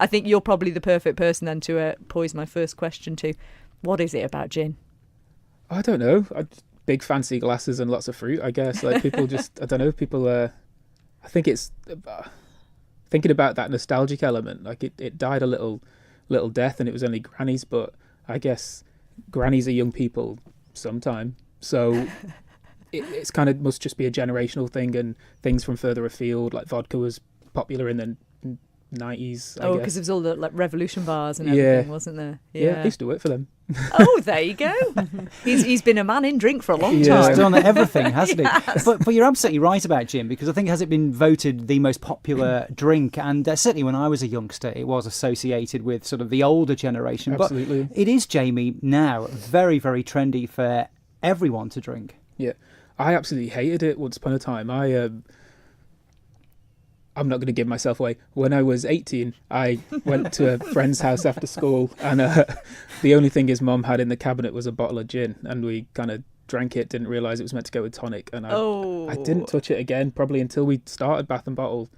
I think you're probably the perfect person then to poise my first question to. What is it about gin? I don't know. Big fancy glasses and lots of fruit, I guess. Like people just, I don't know. People, I think it's thinking about that nostalgic element. Like it died a little death, and it was only grannies. But I guess grannies are young people sometime. So it's kind of must just be a generational thing, and things from further afield, like vodka was popular in the 90s. Oh, because it was all the like Revolution bars and everything, wasn't there? Yeah, I used to work for them. Oh, there you go. He's been a man in drink for a long time. He's done everything, hasn't he? But you're absolutely right about gin, because I think has it been voted the most popular drink, and certainly when I was a youngster it was associated with sort of the older generation. Absolutely. But it is, Jamie, now very, very trendy for everyone to drink. Yeah, I absolutely hated it once upon a time. I'm not going to give myself away. When I was 18, I went to a friend's house after school, and the only thing his mum had in the cabinet was a bottle of gin, and we kind of drank it, didn't realise it was meant to go with tonic, and I didn't touch it again probably until we started Bath and Bottle,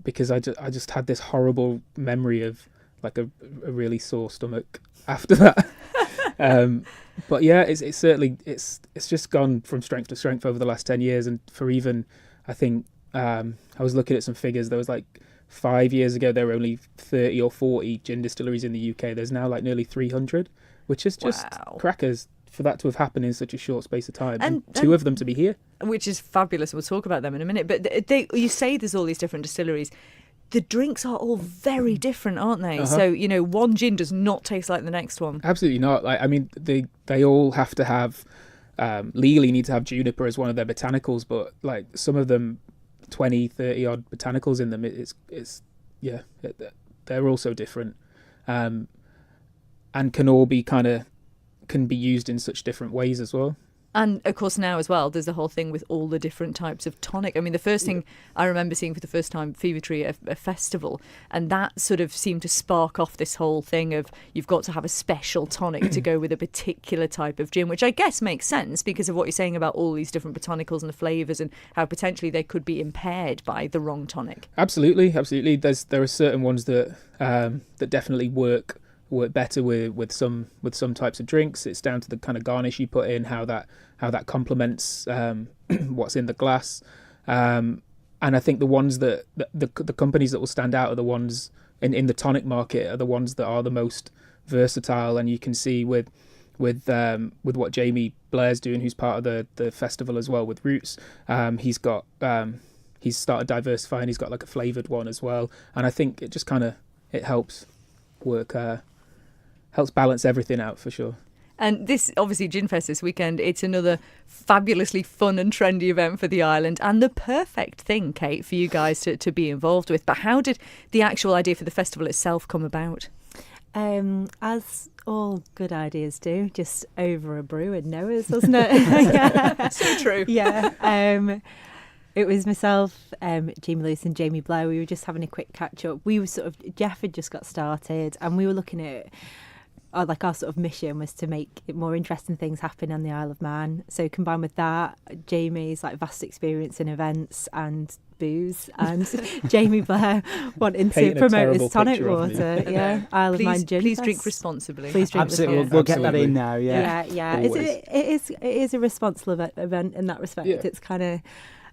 because I just had this horrible memory of like a really sore stomach after that. But yeah, it's certainly it's just gone from strength to strength over the last 10 years, and for even, I think, I was looking at some figures. There was like 5 years ago, there were only 30 or 40 gin distilleries in the UK. There's now like nearly 300, which is just crackers for that to have happened in such a short space of time. And two of them to be here. Which is fabulous. We'll talk about them in a minute. But you say there's all these different distilleries. The drinks are all very different, aren't they? Uh-huh. So, one gin does not taste like the next one. Absolutely not. Like, I mean, they all have to have, legally need to have juniper as one of their botanicals, but like some of them, 20, 30 odd botanicals in them, they're all so different, and can all be can be used in such different ways as well. And of course now as well, there's the whole thing with all the different types of tonic. I mean, the first thing I remember seeing for the first time, Fever Tree, a festival, and that sort of seemed to spark off this whole thing of you've got to have a special tonic to go with a particular type of gin, which I guess makes sense because of what you're saying about all these different botanicals and the flavours and how potentially they could be impaired by the wrong tonic. Absolutely. There are certain ones that definitely work better with some types of drinks. It's down to the kind of garnish you put in, how that complements what's in the glass, and I think the ones that the companies that will stand out are the ones in the tonic market are the ones that are the most versatile. And you can see with what Jamie Blair's doing, who's part of the festival as well with Roots. He's started diversifying. He's got like a flavoured one as well, and I think it just it helps balance everything out for sure. And this, obviously, GinFest this weekend, it's another fabulously fun and trendy event for the island and the perfect thing, Kate, for you guys to be involved with. But how did the actual idea for the festival itself come about? As all good ideas do, just over a brew in Noah's, wasn't it? So true. Yeah. It was myself, Jamie Lewis and Jamie Blair. We were just having a quick catch up. We were Jeff had just got started, and we were looking at our sort of mission was to make more interesting things happen on the Isle of Man. So combined with that, Jamie's vast experience in events and booze, and Jamie Blair wanting to promote his tonic water. Yeah, Isle of Man gin. Please drink responsibly. Please drink Absolutely. responsibly. We'll get that in now. Yeah. It is a responsible event in that respect. Yeah.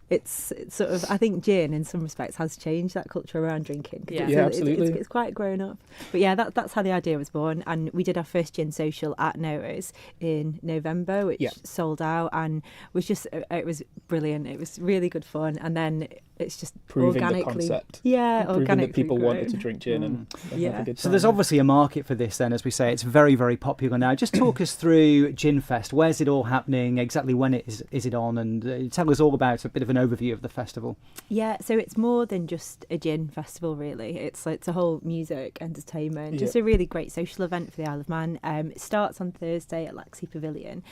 It's sort of, I think gin in some respects has changed that culture around drinking. Absolutely. It's quite grown up. But yeah, that's how the idea was born. And we did our first gin social at Noah's in November, which sold out and it was brilliant. It was really good fun. And then it's just proving organically. The concept. Yeah, proving organically that people grown. wanted to drink gin and have a good time. So there's obviously a market for this then, as we say. It's very, very popular now. Just talk us through GinFest. Where's it all happening? Exactly when is it on? And tell us all about a bit of an overview of the festival. Yeah, so it's more than just a gin festival, really. It's a whole music, entertainment, just a really great social event for the Isle of Man. It starts on Thursday at Lexi Pavilion,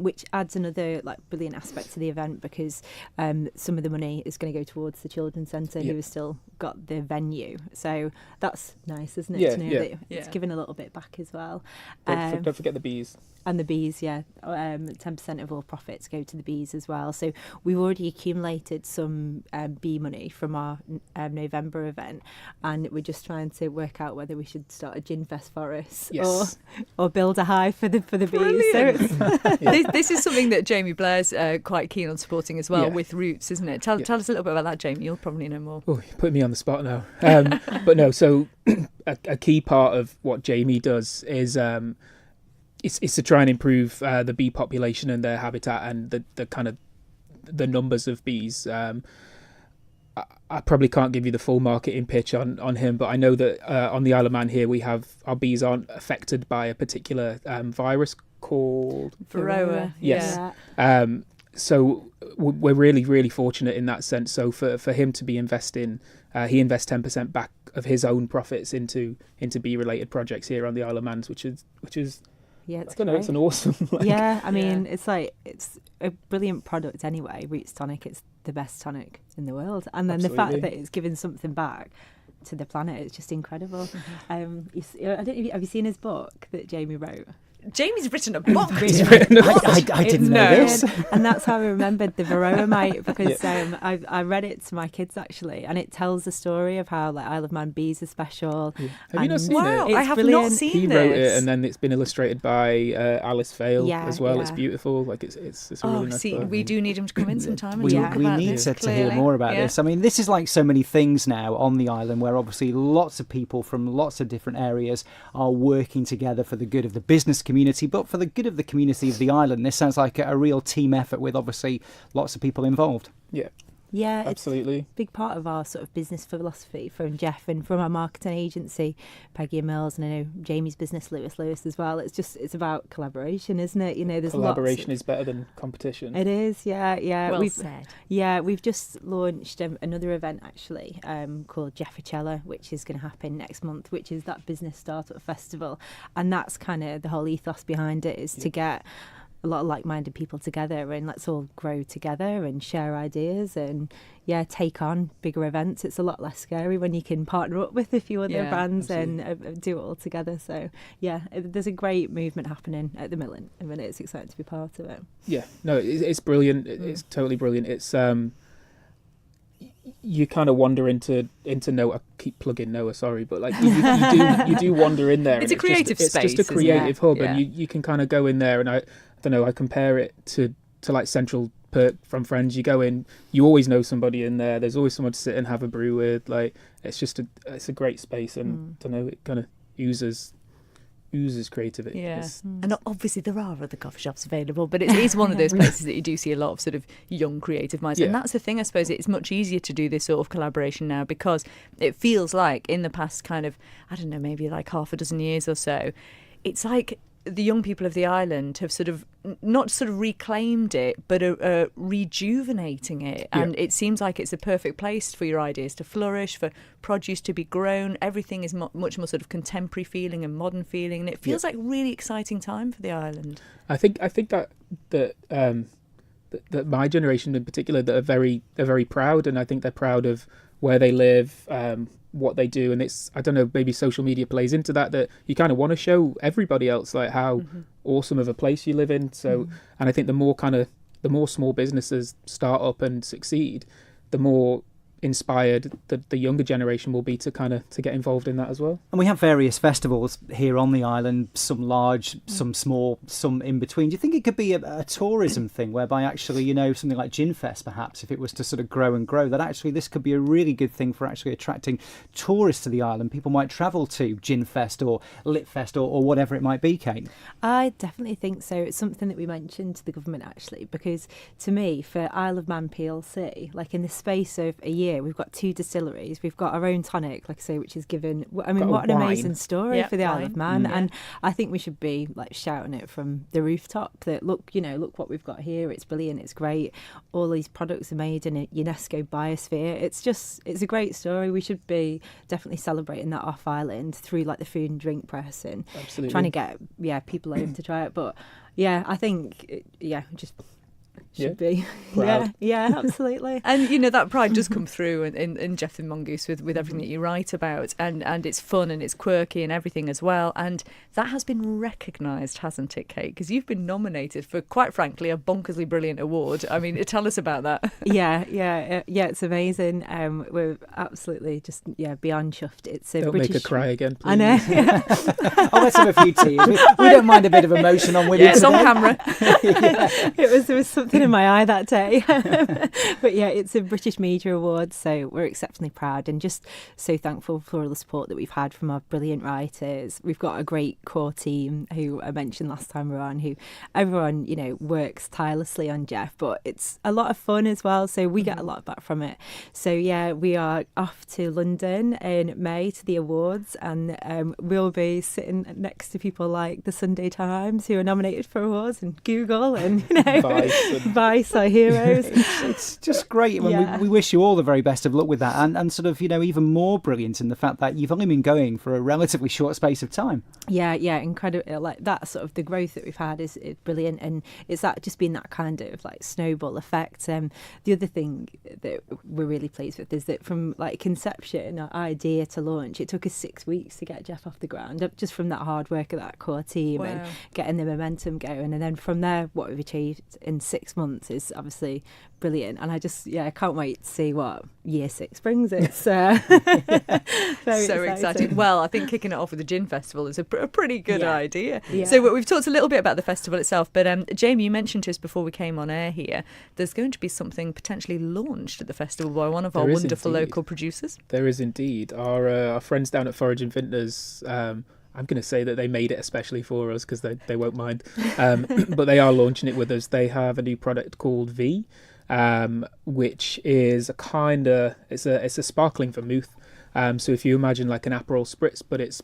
which adds another brilliant aspect to the event because some of the money is going to go towards the Children's Centre, who has still got the venue. So that's nice, isn't it, to know that it's given a little bit back as well. Don't forget the bees. And the bees, 10% of all profits go to the bees as well. So we've already accumulated some bee money from our November event, and we're just trying to work out whether we should start a GinFest forest or build a hive for the bees. So this is something that Jamie Blair's quite keen on supporting as well with Roots, isn't it? Tell us a little bit about that, Jamie. You'll probably know more. Oh, you put me on the spot now. But no, so a key part of what Jamie does is it's to try and improve the bee population and their habitat and the kind of the numbers of bees. I probably can't give you the full marketing pitch on him, but I know that on the Isle of Man here our bees aren't affected by a particular virus called Varroa. Yes. Yeah. So we're really, really fortunate in that sense. So for him to be investing, he invests 10% back of his own profits into bee-related projects here on the Isle of Man, which is yeah, it's I don't know, it's an awesome. I mean, it's a brilliant product anyway. Roots tonic, it's the best tonic in the world, and then the fact that it's giving something back to the planet, it's just incredible. I don't know, have you seen his book that Jamie wrote? Jamie's written a book. I didn't know this. And that's how I remembered the Varroa mite, because I read it to my kids actually, and it tells the story of how Isle of Man bees are special. Yeah. Have you not seen it? Wow, I have not seen he this. He wrote it, and then it's been illustrated by Alice Fail as well. Yeah. It's beautiful. It's a really nice book. We do need him to come in sometime and we talk about need this, to hear more about this. I mean, this is like so many things now on the island, where obviously lots of people from lots of different areas are working together for the good of the business community, but for the good of the community of the island. This sounds like a real team effort with obviously lots of people involved. Yeah, absolutely. It's a big part of our sort of business philosophy from Geoff and from our marketing agency, Peggy and Mills, and I know Jamie's business, Lewis as well. It's about collaboration, isn't it? You know, there's collaboration is better than competition. It is, yeah. Well said. Yeah, we've just launched another event actually called Jeffercella, which is going to happen next month, which is that business startup festival, and that's kind of the whole ethos behind it is to get a lot of like-minded people together, and let's all grow together and share ideas and take on bigger events. It's a lot less scary when you can partner up with a few other brands and do it all together. So there's a great movement happening at the minute. It's exciting to be part of it. It's brilliant. It's totally brilliant. It's you kind of wander into Noah. I keep plugging Noah, sorry, but like you do wander in there. It's a creative space. It's just a creative hub, Yeah. and you can kind of go in there, and I don't know. I compare it to like Central Perk from Friends. You go in, you always know somebody in there. There's always someone to sit and have a brew with. Like it's a great space, and I don't know, it kind of oozes creativity. And obviously there are other coffee shops available, but it is one of those places that you do see a lot of sort of young creative minds, and that's the thing. I suppose it's much easier to do this sort of collaboration now, because it feels like in the past kind of, I don't know, maybe like half a dozen years or so, it's like the young people of the island have sort of not sort of reclaimed it, but are rejuvenating it. And it seems like it's a perfect place for your ideas to flourish, for produce to be grown. Everything is much more sort of contemporary feeling and modern feeling, and it feels like a really exciting time for the island. I think that my generation in particular, that are very proud, and I think they're proud of where they live, what they do, and it's, I don't know, maybe social media plays into that you kind of want to show everybody else like how awesome of a place you live in. So and I think the more small businesses start up and succeed, the more inspired the younger generation will be to get involved in that as well. And we have various festivals here on the island, some large, some small, some in between. Do you think it could be a tourism thing, whereby actually, something like GinFest, perhaps, if it was to sort of grow and grow, that actually this could be a really good thing for actually attracting tourists to the island? People might travel to GinFest or Litfest or whatever it might be, Kate. I definitely think so. It's something that we mentioned to the government actually, because to me, for Isle of Man PLC, like in the space of a year, we've got 2 distilleries. We've got our own tonic, like I say, which is given. I mean, what an amazing story for the Isle of Man, and I think we should be like shouting it from the rooftop that look what we've got here. It's brilliant. It's great. All these products are made in a UNESCO biosphere. It's a great story. We should be definitely celebrating that off island through like the food and drink press and trying to get people over to try it. But I think just should be. Proud. Yeah, absolutely. And that pride does come through in GefTheMongoose with everything that you write about, and it's fun and it's quirky and everything as well. And that has been recognised, hasn't it, Kate? Because you've been nominated for, quite frankly, a bonkersly brilliant award. I mean, tell us about that. Yeah, it's amazing. We're absolutely just beyond chuffed. It's a Don't British. make her cry again, please. I know. Oh, let's have a few tears. We don't mind a bit of emotion on with you It's on today. camera. There was something in my eye that day. But yeah, it's a British Media Award, so we're exceptionally proud and just so thankful for all the support that we've had from our brilliant writers. We've got a great core team who I mentioned last time we were on, who everyone works tirelessly on Gef, but it's a lot of fun as well, so we get a lot back from it. So yeah, we are off to London in May to the awards, and we'll be sitting next to people like the Sunday Times who are nominated for awards, and Google, and Vice, our heroes. It's just great. I mean, we wish you all the very best of luck with that, and sort of even more brilliant in the fact that you've only been going for a relatively short space of time. Yeah, incredible. Like that sort of the growth that we've had is brilliant, and it's that just been that kind of like snowball effect. The other thing that we're really pleased with is that from like conception, our idea to launch, it took us 6 weeks to get Gef off the ground, just from that hard work of that core team and getting the momentum going, and then from there, what we've achieved in 6 months is obviously brilliant, and I can't wait to see what year 6 brings. It's very so exciting. Well, I think kicking it off with the Gin Festival is a pretty good idea. Yeah. So we've talked a little bit about the festival itself, but Jamie, you mentioned to us before we came on air here, there's going to be something potentially launched at the festival by one of our wonderful local producers. There is indeed. Our friends down at Forage and Vintners, I'm going to say that they made it especially for us because they won't mind, but they are launching it with us. They have a new product called V, which is it's a sparkling vermouth. So if you imagine like an Aperol Spritz, but it's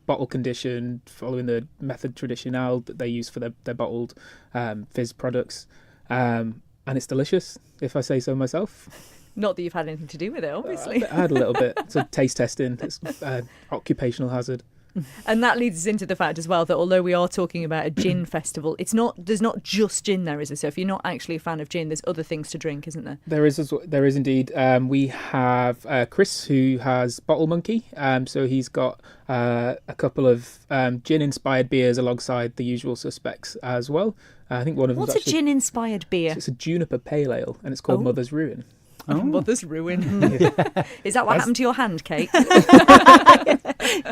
bottle conditioned, following the method traditionnel that they use for their bottled fizz products, and it's delicious, if I say so myself. Not that you've had anything to do with it, obviously. I had a little bit. It's a taste testing. It's occupational hazard. And that leads us into the fact as well that although we are talking about a gin festival, there's not just gin there, is there? So if you're not actually a fan of gin, there's other things to drink, isn't there? There is indeed. We have Chris, who has Bottle Monkey. So he's got a couple of gin-inspired beers alongside the usual suspects as well. I think one of them. What's a gin-inspired beer? It's a juniper pale ale, and it's called Mother's Ruin. Oh. Mother's Ruin. Is that what happened to your hand, Kate?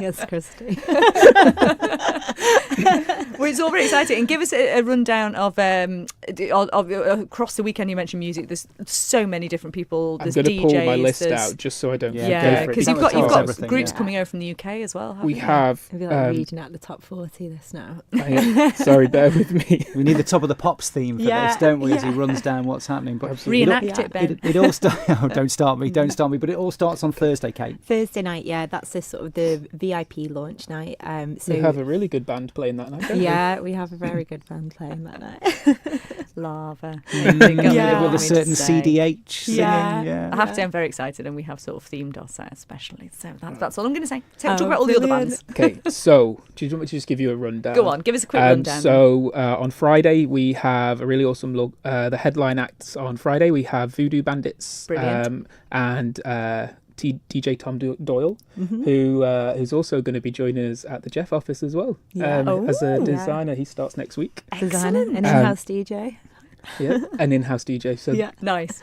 Yes, Christy. Well, it's all very exciting. And give us a rundown of across the weekend. You mentioned music. There's so many different people. There's I'm going to pull my DJs, list out just so I don't. Because you've got everything, groups coming over from the UK as well. We have. I feel like reading out the top 40 this now. Sorry, bear with me. We need the Top of the Pops theme for this, don't we? As he runs down what's happening. But reenact it, Ben. It all starts. Oh, don't start me. But it all starts on Thursday, Kate. Thursday night, that's the sort of the VIP launch night. So we have a really good band playing that night. Yeah, we have a very good band playing that night. Lava. With a certain CDH singing. I have to say I'm very excited, and we have sort of themed our set especially. So that's all I'm going to say. We'll talk about all the other bands. Okay, so do you want me to just give you a rundown? Go on, give us a quick rundown. So on Friday we have a really awesome the headline acts on Friday. We have Voodoo Bandits and DJ Tom Doyle, who's also going to be joining us at the Gef office as well as a designer. He starts next week. Designer, an in-house DJ. Yeah, an in-house DJ. So nice.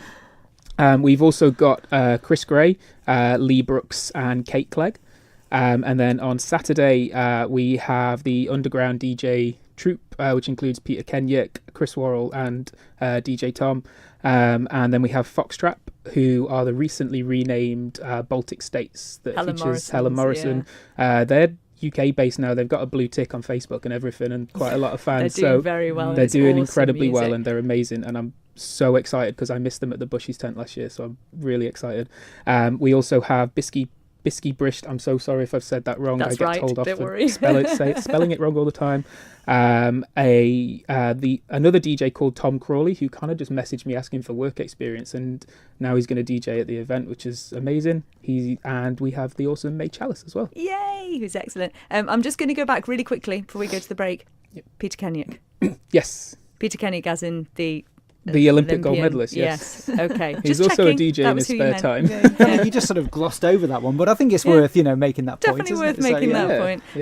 We've also got Chris Gray, Lee Brooks, and Kate Clegg. And then on Saturday we have the underground DJ troupe, which includes Peter Kenyuk, Chris Worrell, and DJ Tom. And then we have Foxtrap, who are the recently renamed Baltic States that features Helen Morrison. They're UK based now. They've got a blue tick on Facebook and everything, and quite a lot of fans. They're doing very well. They're doing incredibly music. well, and they're amazing. And I'm so excited because I missed them at the Bushies tent last year, so I'm really excited. We also have Bisky Brisht. I'm so sorry if I've said that wrong. That's I get told off Don't for worry. spelling it wrong all the time. Another DJ called Tom Crawley, who kind of just messaged me asking for work experience, and now he's going to DJ at the event, which is amazing. And we have the awesome May Chalice as well. Yay, who's excellent. I'm just going to go back really quickly before we go to the break. Yep. Peter Kenyuk. Yes. Peter Kenyuk, as in the The Olympic gold Olympian. medalist, yes. Okay. He's Just also a checking. DJ That in was his who you spare meant. time. You just sort of glossed over that one, but I think it's Yeah. worth, making that point. Definitely isn't worth it? So, making yeah. that point. Yeah.